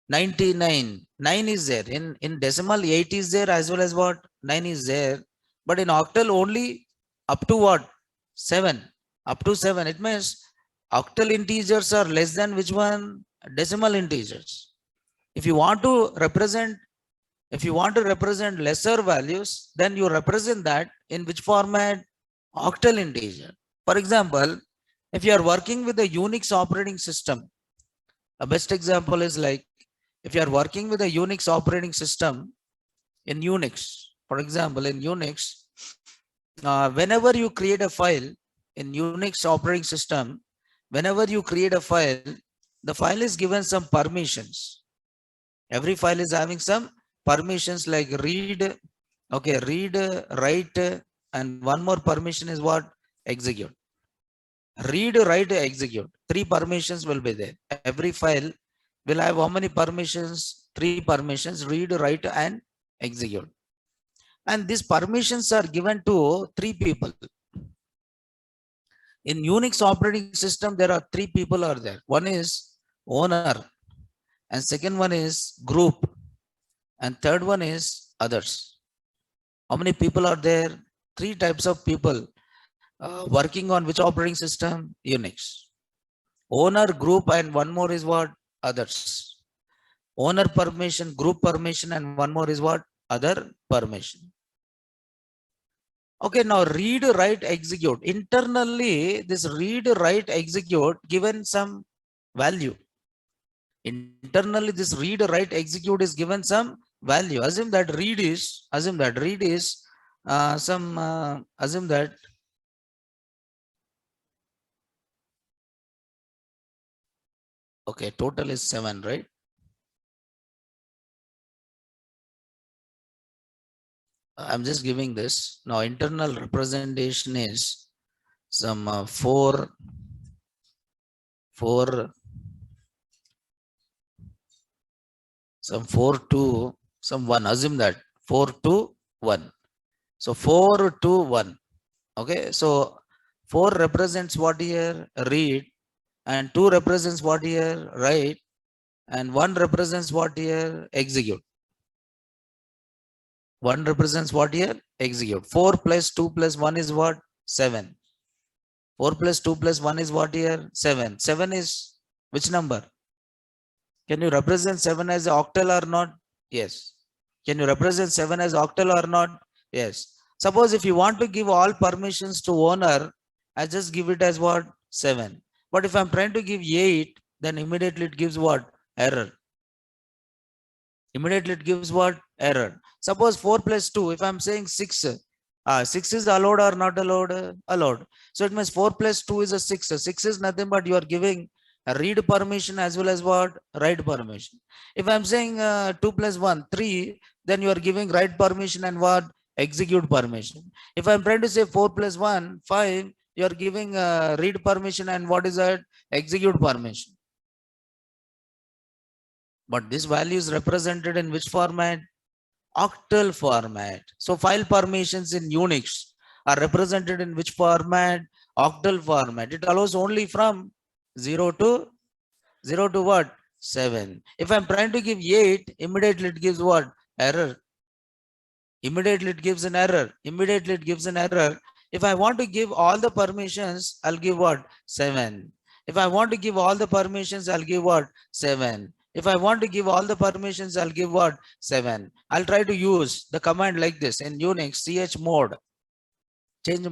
99. 9 is there. In decimal, 8 is there as well as what? 9 is there. But in octal only up to what? 7. Up to 7. It means octal integers are less than which one? Decimal integers. If you want to represent lesser values, then you represent that in which format? Octal integer. For example, if you are working with a Unix operating system, A best example is like if you are working with a Unix operating system in Unix, for example, in Unix, whenever you create a file in Unix operating system, whenever you create a file, the file is given some permissions. Every file is having some permissions like read, okay, read, write, and one more permission is what? Execute. Read, write, execute. Three permissions will be there. Every file will have how many permissions? Three permissions: read, write, and execute. And these permissions are given to three people. In Unix operating system, there are three people are there. One is owner, and second one is group, and third one is others. How many people are there? Three types of people working on which operating system? Unix. Owner, group, and one more is what? Others. Owner permission, group permission, and one more is what? Other permission. Okay, now read, write, execute. Internally, this read, write, execute given some value. Internally, this read, write, execute is given some value. Assume that read is assume that okay, total is 7, right? I'm just giving this. Now internal representation is some 4 some 4 to some 1. Assume that 4 to 1. So 4 to 1. Okay, so 4 represents what here? Read, and 2 represents what here? Write, and 1 represents what here? Execute. 1 represents what here? Execute. 4 plus 2 plus 1 is what? 7. 4 plus 2 plus 1 is what here? 7. 7 is which number? Can you represent 7 as an octal or not? Yes. Can you represent 7 as octal or not? Yes. Suppose if you want to give all permissions to owner, I just give it as what? 7. But if I'm trying to give 8, then immediately it gives what? Error. Immediately it gives what? Error. Suppose 4 plus 2, if I'm saying 6, 6 is allowed or not allowed? Allowed. So it means 4 plus 2 is a 6. 6 is nothing but you are giving a read permission as well as what? Write permission. If I'm saying 2 plus 1, 3, then you are giving write permission and what? Execute permission. If I'm trying to say 4 plus 1, 5, you are giving read permission and what is that? Execute permission. But this value is represented in which format? Octal format. So file permissions in Unix are represented in which format? Octal format. It allows only from 0 to what? 7. If I'm trying to give 8, immediately it gives what? Error. Immediately it gives an error. Immediately it gives an error. If I want to give all the permissions, I'll give what? 7. If I want to give all the permissions, I'll give what? 7. If I want to give all the permissions, I'll give what? 7. I'll try to use the command like this in Unix, chmod, change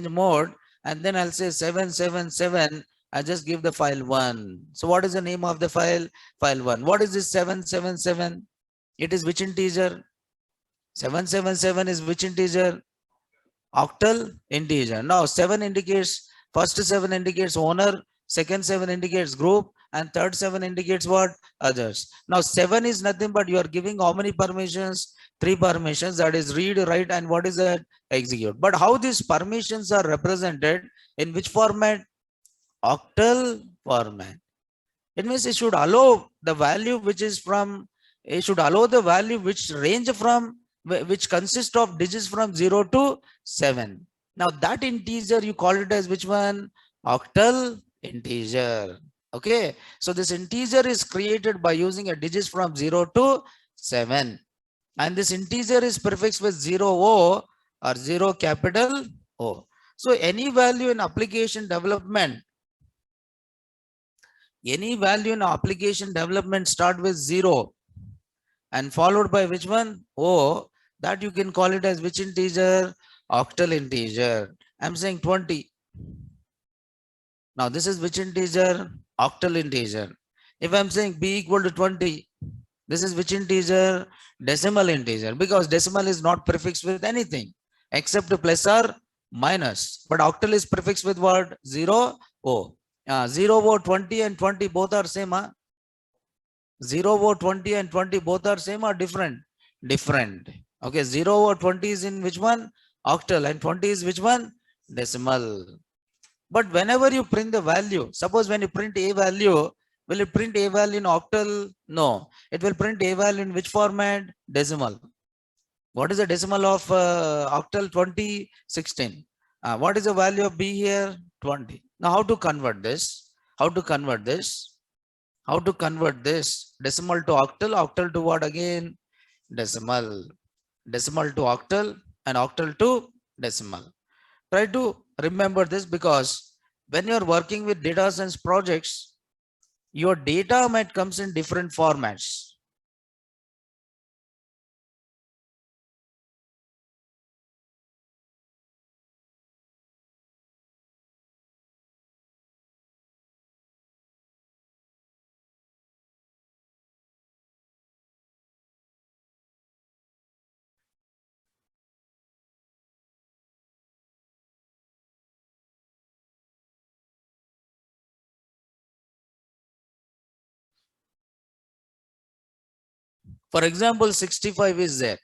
mode, and then I'll say 777. I just give the file 1. So what is the name of the file? File 1. What is this 777? It is which integer? 777 is which integer? Octal integer. Now 7 indicates, first 7 indicates owner, second 7 indicates group, and third 7 indicates what? Others. Now 7 is nothing but you are giving how many permissions? 3 permissions, that is read, write, and what is that? Execute. But how these permissions are represented? In which format? Octal format. It means it should allow the value which is from, it should allow the value which range from, which consists of digits from 0 to 7. Now that integer you call it as which one? Octal integer. Okay. So this integer is created by using a digits from 0 to 7. And this integer is prefixed with 0O or 0 capital O. So any value in application development, start with 0 and followed by which one? O. That you can call it as which integer? Octal integer. I'm saying 20. Now this is which integer? Octal integer. If I'm saying b equal to 20, this is which integer? Decimal integer, because decimal is not prefixed with anything except plus or minus. But octal is prefixed with what? 0, O. 0, O, 20 and 20 both are same. 0 over 20 and 20 both are same or different? Different. Okay, 0 over 20 is in which one? Octal, and 20 is which one? Decimal. But whenever you print the value, suppose when you print a value, will it print a value in octal? No. It will print a value in which format? Decimal. What is the decimal of octal? 20, 16. What is the value of b here? 20. Now how to convert this? How to convert this? How to convert this? Decimal to octal, octal to what again? Decimal. Decimal to octal and octal to decimal. Try to remember this, because when you are working with data science projects, your data might comes in different formats. For example, 65 is there.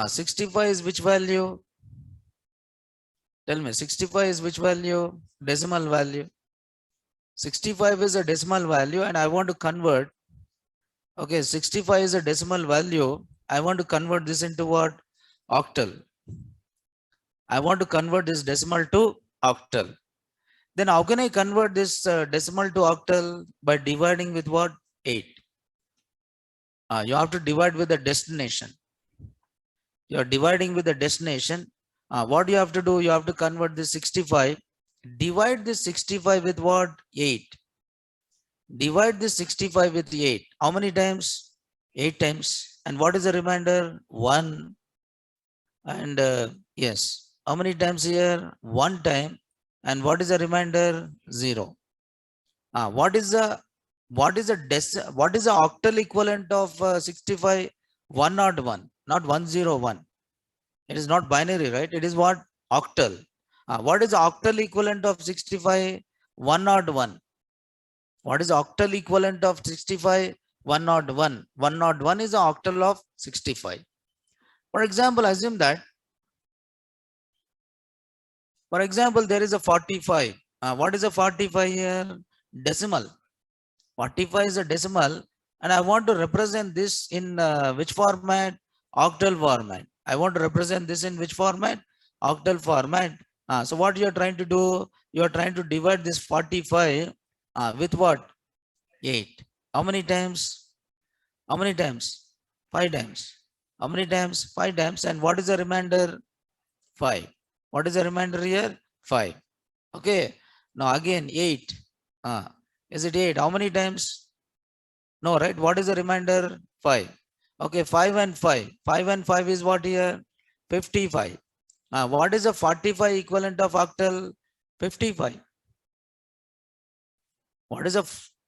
65 is which value? Tell me, 65 is which value? Decimal value. 65 is a decimal value and I want to convert. Okay, 65 is a decimal value. I want to convert this into what? Octal. I want to convert this decimal to octal. Then how can I convert this decimal to octal? By dividing with what? 8. You have to divide with the destination. You are dividing with the destination. What you have to do? You have to convert this 65. Divide this 65 with what? 8. Divide this 65 with 8. How many times? 8 times. And what is the remainder? 1. And yes, how many times here? 1 time. And what is the remainder? 0. What is the octal equivalent of 65? 101, not 101. It is not binary, right? It is what? Octal. What is the octal equivalent of 65? 101. What is the octal equivalent of 65? 101. 101 is the octal of 65. For example, assume that, for example, there is a 45. What is a 45 here? Decimal. 45 is a decimal, and I want to represent this in which format? Octal format. I want to represent this in which format? Octal format. So what you are trying to do? You are trying to divide this 45 with what? 8. How many times? How many times? 5 times. How many times? 5 times. And what is the remainder? 5. What is the remainder here? 5. Okay. Now again 8. Is it 8? How many times? No, right? What is the remainder? 5. Okay, 5 and 5. 5 and 5 is what here? 55. What is the 45 equivalent of octal? 55. What is the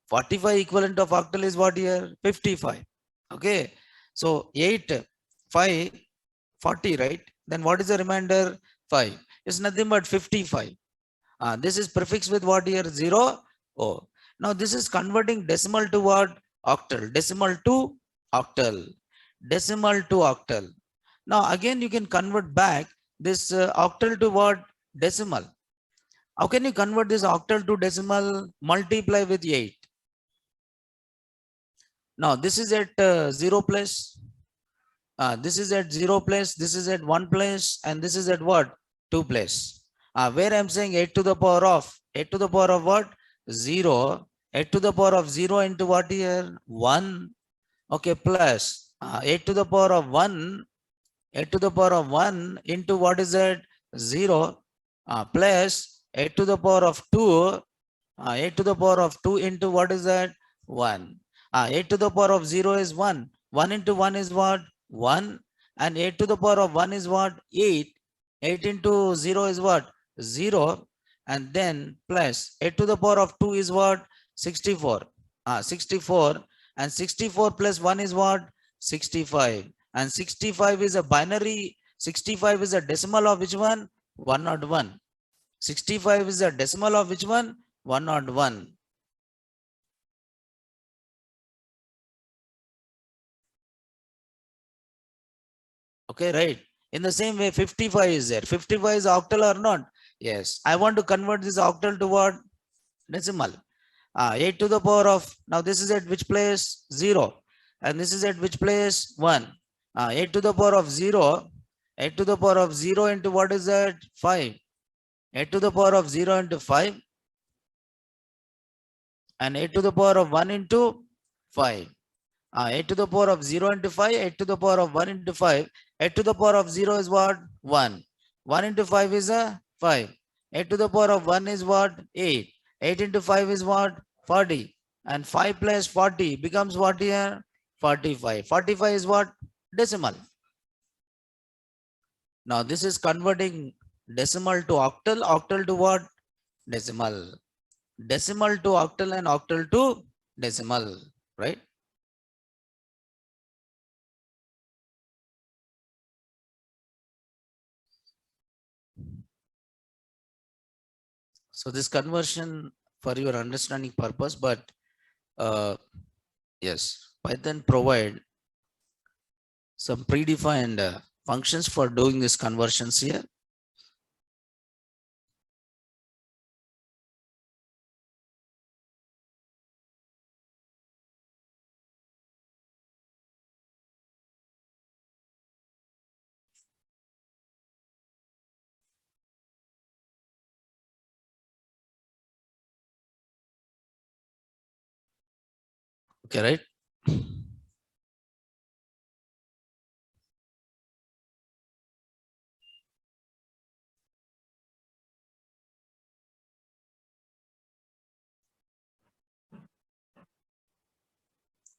45 equivalent of octal is what here? 55. Okay. So 8, 5, 40, right? Then what is the remainder? 5. It's nothing but 55. This is prefixed with what here? 0, O. Now this is converting decimal to what? Octal. Decimal to octal. Decimal to octal. Now again you can convert back this octal to what? Decimal. How can you convert this octal to decimal? Multiply with 8. Now this is at 0 place. This is at 0 place. This is at 1 place. And this is at what? 2 place. Where I'm saying 8 to the power of. 8 to the power of what? 0. 8 to the power of 0 into what here? 1. Okay, plus 8 to the power of 1. 8 to the power of 1 into what is that? 0. Plus 8 to the power of 2. 8 to the power of 2 into what is that? 1. 8 to the power of 0 is 1. 1 into 1 is what? 1. And 8 to the power of 1 is what? 8. 8 into 0 is what? 0. And then plus 8 to the power of 2 is what? 64. 64, and 64 plus 1 is what? 65. And 65 is a binary. 65 is a decimal of which one? 101. 65 is a decimal of which one? 101. Okay, right. In the same way, 55 is there. 55 is octal or not? Yes. I want to convert this octal to what? Decimal. 8 to the power of, now this is at which place? 0. And this is at which place? 1. 8 to the power of 0. 8 to the power of 0 into what is that? 5. 8 to the power of 0 into 5. And 8 to the power of 1 into 5. 8 to the power of 0 into 5, 8 to the power of 1 into 5. 8 to the power of 0 is what? 1. 1 into 5 is a 5. 8 to the power of 1 is what? 8. 8 into 5 is what? 40. And 5 plus 40 becomes what here? 45. 45 is what? Decimal. Now this is converting decimal to octal. Octal to what? Decimal. Decimal to octal and octal to decimal. Right? So this conversion for your understanding purpose, but yes, Python provide some predefined functions for doing these conversions here. Okay, right?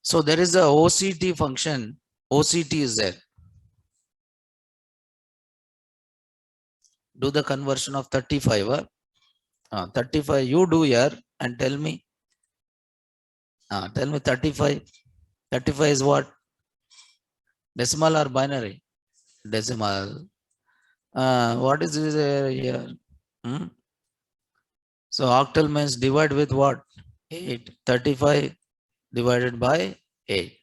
So there is a OCT function. OCT is there. Do the conversion of 35. 35 you do here and tell me. Tell me 35. 35 is what? Decimal or binary? Decimal. What is this here? Hmm? So octal means divide with what? 8. 35 divided by 8.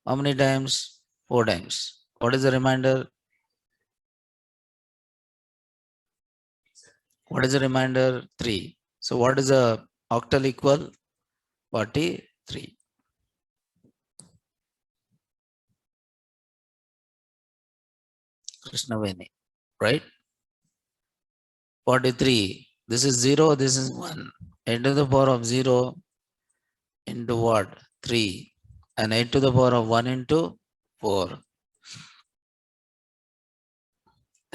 How many times? 4 times. What is the remainder? What is the remainder? 3. So what is the octal equal? 43. Krishnaveni. Right? 43. This is 0. This is 1. 8 to the power of 0 into what? 3. And 8 to the power of 1 into 4.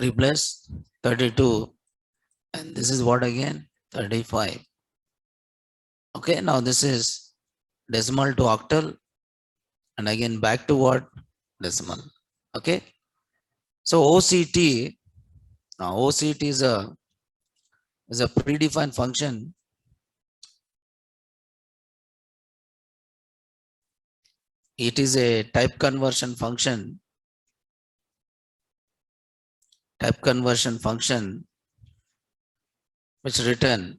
Replace 32. And this is what again? 35. Okay, now this is decimal to octal. And again back to what? Decimal. Okay. So OCT, now OCT is a predefined function. It is a type conversion function. Type conversion function which return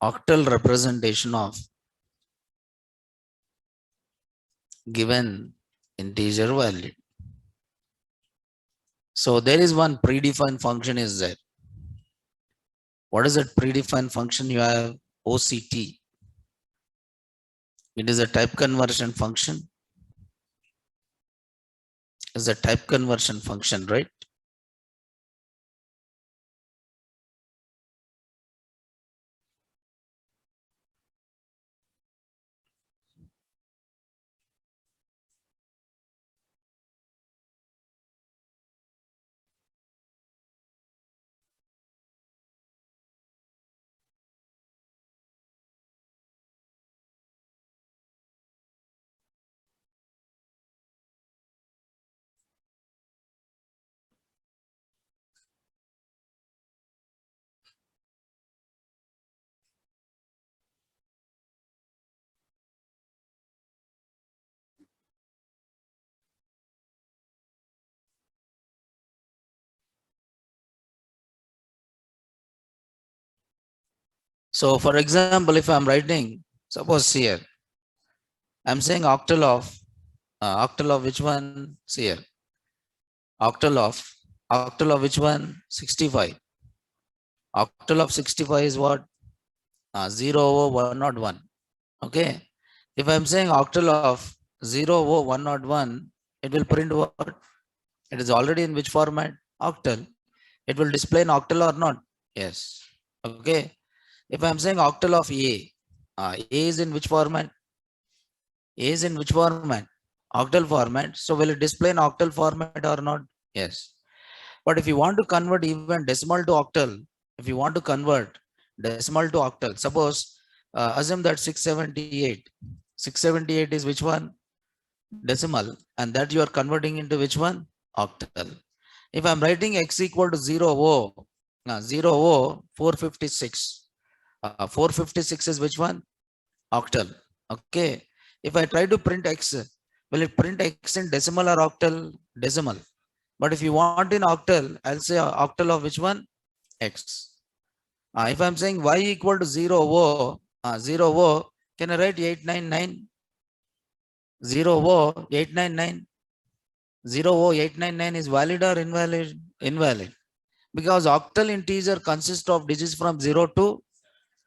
octal representation of given integer value. So there is one predefined function is there. What is that predefined function? You have OCT. It is a type conversion function. It's a type conversion function, right? So for example, if I'm writing, suppose here, I'm saying octal of which one? See here, octal of octal of which one? 65. Octal of 65 is what? 0 over 101. Okay. If I'm saying octal of 0 over 101, it will print what? It is already in which format? Octal. It will display in octal or not? Yes. Okay. If I'm saying octal of A, A is in which format? A is in which format? Octal format. So will it display in octal format or not? Yes. But if you want to convert even decimal to octal, if you want to convert decimal to octal, suppose assume that 678. 678 is which one? Decimal. And that you are converting into which one? Octal. If I'm writing x equal to 0 O 456. 456 is which one? Octal. Okay. If I try to print x, will it print x in decimal or octal? Decimal. But if you want in octal, I'll say octal of which one? X. If I'm saying y equal to 0 O, can I write 899? 899. 899 is valid or invalid? Invalid. Because octal integer consists of digits from 0 to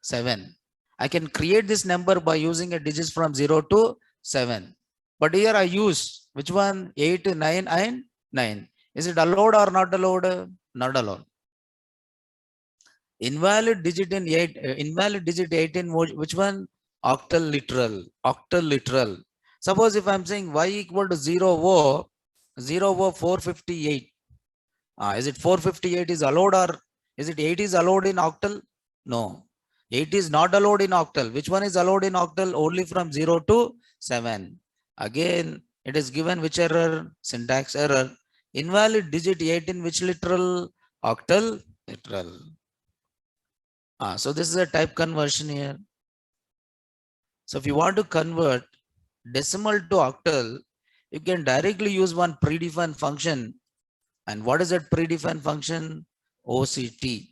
7. I can create this number by using a digits from 0 to 7. But here I use which one? 8, 9 and 9. Is it allowed or not allowed? Not allowed. Invalid digit in 8, invalid digit 18, which one? Octal literal. Octal literal. Suppose if I'm saying y equal to 0 O 458. Is it 458 is allowed or is it 8 is allowed in octal? No. 8 is not allowed in octal. Which one is allowed in octal? Only from 0 to 7. Again, it is given which error? Syntax error. Invalid digit 8 in which literal? Octal literal. So this is a type conversion here. So if you want to convert decimal to octal, you can directly use one predefined function. And what is that predefined function? OCT.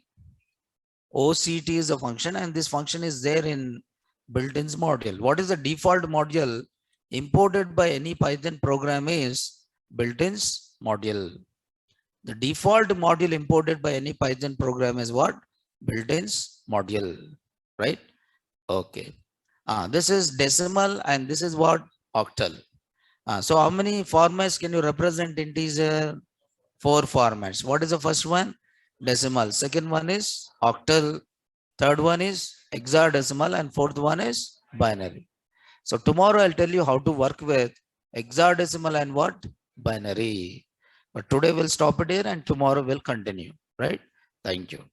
OCT is a function, and this function is there in built-in module. What is the default module imported by any Python program is built-in module. The default module imported by any Python program is what? Built-in module, right? Okay. This is decimal and this is what? Octal. So how many formats can you represent integer? 4 formats. What is the first one? Decimal. Second one is octal. Third one is hexadecimal and fourth one is binary. So tomorrow I'll tell you how to work with hexadecimal and what? Binary. But today we'll stop it here and tomorrow we'll continue, right? Thank you.